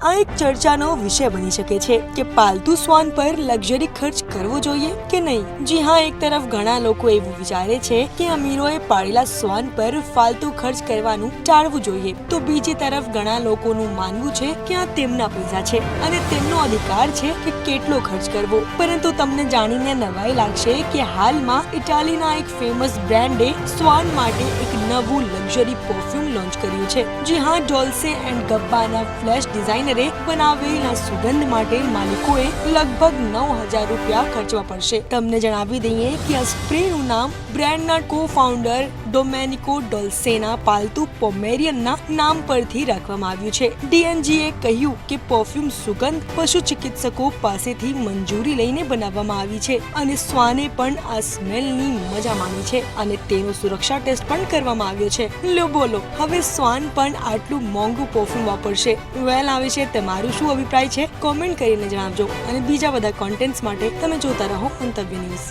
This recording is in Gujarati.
આ એક ચર્ચાનો વિષય બની શકે છે કે પાલતુ શ્વાન પર લક્ઝરી ખર્ચ કરવો જોઈએ કે નહીં। જી હા, એક તરફ ઘણા લોકો એવું વિચારે છે કે અમીરોએ પાળેલા શ્વાન પર ફાલતુ ખર્ચ કરવાનું ટાળવું જોઈએ, તો બીજી તરફ ઘણા લોકોનું માનવું છે કે આ તેમના પૈસા છે અને તેમનો અધિકાર છે કે કેટલો ખર્ચ કરવો। પરંતુ તમને જાણીને નવાઈ લાગશે કે હાલમાં ઇટાલીના એક ફેમસ બ્રાન્ડે શ્વાન માટે એક નવું લક્ઝરી પરફ્યુમ લોન્ચ કર્યું છે। જી હા, ડોલ્સે એન્ડ ગબ્બાના ફ્લેશ ડિઝાઇનરે બનાવેલા સુગંધ માટે માલિકોએ લગભગ 9,000 રૂપિયા ખર્ચવા પડશે। તમને જણાવી દઈએ કે આ સ્પ્રેનું નામ બ્રાન્ડના કો-ફાઉન્ડર ડોમેનિકો ડોલ્સેના પાલતુ પોમેરિયનના નામ પરથી રાખવામાં આવ્યું છે। ડીએનજીએ કહ્યું કે પરફ્યુમ સુગંધ પશુ ચિકિત્સકો પાસેથી મંજૂરી લઈને બનાવવામાં આવી છે અને શ્વાને પણ આ સ્મેલની મજા માણી છે અને તેનો સુરક્ષા ટેસ્ટ પણ કરવામાં આવ્યો છે। લો બોલો, હવે શ્વાન પણ આટલું મોંઘું પરફ્યુમ વાપરશે? વેલ, આ વિશે તમારું શું અભિપ્રાય છે? કોમેન્ટ કરીને જણાવજો અને બીજા બધા કોન્ટેન્ટ્સ માટે તમે જોતા રહો મંતવ્ય ન્યૂઝ।